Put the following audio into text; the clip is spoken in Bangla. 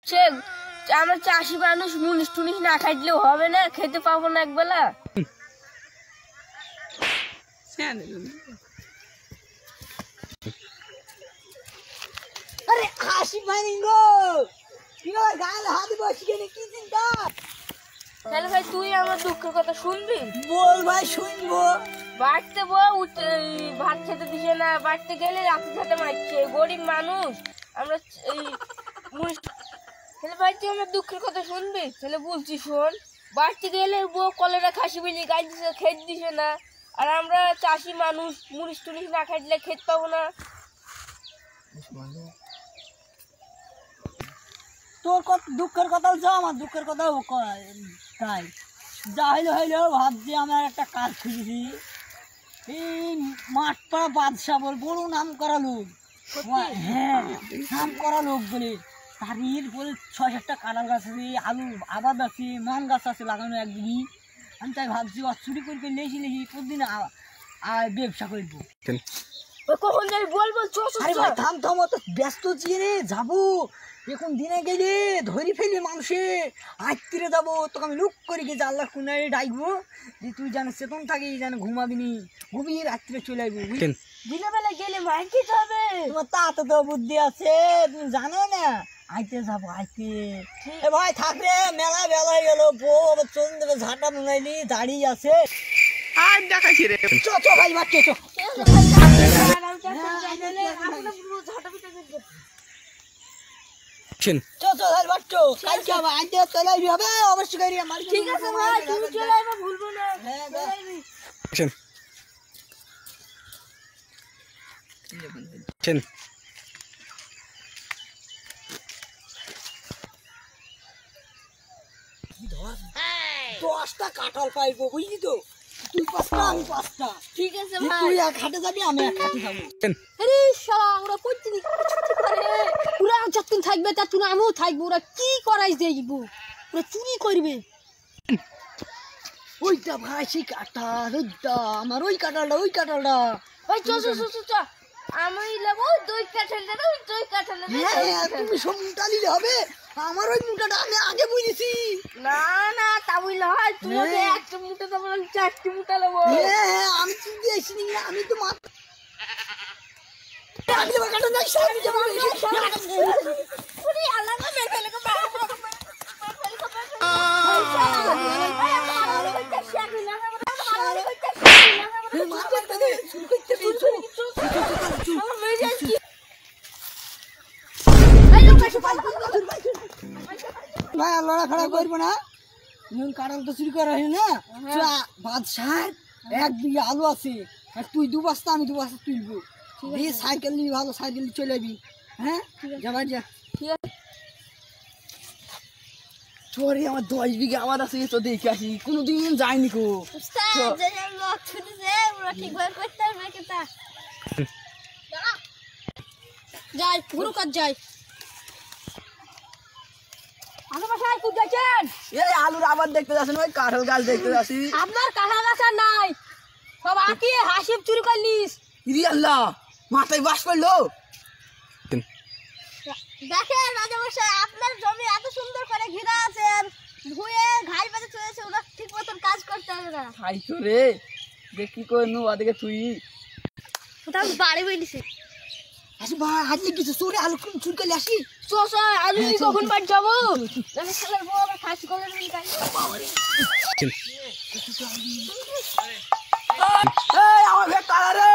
সে আমরা চাষি মানুষ মুনিশ টুনিশ না খাইলেও হবে না, খেতে পাবো না একবেলা। আরে হাসি পাইনি গো, কি গো গালে হাত বসি কেন, কি চিন্তা? তাহলে ভাই তুই আমার দুঃখের কথা শুনবি? বল ভাই, শুনবো। বাড়তে বউ ভাত খেতে দিছে না, বাড়তে গেলে রাতে খেতে মারছে, গরিব মানুষ আমরা এই মুনিশ। তাহলে ভাই তুই আমার দুঃখের কথা শুনবি? তাহলে বলছি শোন, বাড়তে গেলে বউ কলেরা খাসি বিলি গাই দিছে, খেতে দিছে না, আর আমরা চাষি মানুষ মুনিশ টুনিশ না খাইলে খেতে পাবো না। তোর দুঃখের কথা হচ্ছে, আমার দুঃখের কথাও তাই। যা হইলো হইলো, ভাবছি আমার একটা কাজ খুঁজেছি। এই মাঠপাড়া বাদশা বল, বড় নাম করা লোক। হ্যাঁ, নাম করা লোক বলে তার বলে 6-7টা কাঁঠাল গাছ আছে, আলু আবাদ আছে, মান গাছ আছে লাগানো একদিনই। আমি তাই ভাবছি চুরি করে লেখি প্রতিদিন ব্যবসা করবো। কখন যাবি বলবো? থাম থাম, অত ব্যস্ত চিনে যাবো। এখন দিনে গেলে ধরি ফেলি মানুষে, আত্মীরে যাবো, তোকে আমি লুক করে গিয়ে আল্লাহ কুনারে ডাকবো যে তুই যেন চেতন থাকিস, যেন ঘুমাবিনি, ঘুমিয়ে রাত্রে চলে আসবো। দিনের বেলা গেলে মার খেতে হবে। তোমার তাতে তো বুদ্ধি আছে, তুমি জানো না। আইতে যাবো, আইতে। এ ভাই থাকলে মেলা বেলা হয়ে গেল, বউ আবার চলে দেবে, ঝাঁটা নুনাইলি দাঁড়িয়ে আছে। আর দেখাচ্ছি রে, চো ভাই বাচ্চা চো। ঠিক আছে ভাই, তুমি চলে আসবে, ভুলবো না। দশটা কাঁঠাল পাইবো, বুঝলি তো? তুই 5টা, আমি 5টা। ঠিক আছে ভাই, তুই এক হাটে যাবি, আমি এক হাটে যাবো। আরে শালা, ওরা প্রতিদিন ছুটি করে, ওরা যতক্ষণ থাকবে ততক্ষণ আমিও থাকবো। ওরা কি করাই দেখবো, ওরা চুরি করবে। ওইটা ভাই সেই কাঁঠাল, ওইটা আমার, ওই কাঁঠালটা, ওই কাঁঠালটা। ভাই চল চল চল চল, আমি নেবো দুই কাঁঠাল দেবো, দুই কাঁঠাল দেবো। হ্যাঁ, তুমি সব মুটা নিলে হবে, আমার ওই মুটাটা আমি আগে বুঝেছি। না না, তা বুঝলে হয়? তোমাকে একটা মুঠো দেবো, 4টি মুঠা নেবো। হ্যাঁ, আমি চিনতে আসিনি, আমি তো মাত্র আমি তো কাঁঠাল দেখছি, আমি যাবো। ভাই লড়াখড়া করবো না, কাঁঠাল তো চুরি করা হয় না। বাদশাহ 1 বিঘা আলু আছে, আর তুই 2 বস্তা, আমি 2 বস্তা তুলবো। দিয়ে সাইকেল নিবি, ভালো সাইকেল নিয়ে চলে যাবি। হ্যাঁ, যাবার যা। ঠিক আছে, চোরে আমার 10 বিঘা আবাদ আছে, তো দেখে আসি, কোনোদিন যায়নি কো। যাই, পুরো কাজ যাই। আশেপাশে কোথায় যাচ্ছেন? এই আলুর আবাদ দেখতে যাচ্ছেন, ওই কাঁঠাল গাছ দেখতে যাচ্ছি। আপনার কাঁঠাল গাছ আর নাই, সব আঁকিয়ে হাসিব চুরি করলিস। ইরি আল্লাহ, মাথায় বাস করলো। দেখেন রাজামশাই, আপনার জমি এত সুন্দর করে ঘেরা আছে, আর ধুয়ে ঘাই বাজে চলেছে, ওরা ঠিক মতন কাজ করতে হবে না। খাই তো রে, দেখি কই নু ওদিকে তুই। ওটা বাড়ি বইলিছে। আসি ভাই, হাজলি কিছু চোরে আলু চুরি করলে আসি। আলু নিয়ে কখন বাড়ি যাবো? খেলার বউ আবার খাসি করে আমার ভেট কারা রে।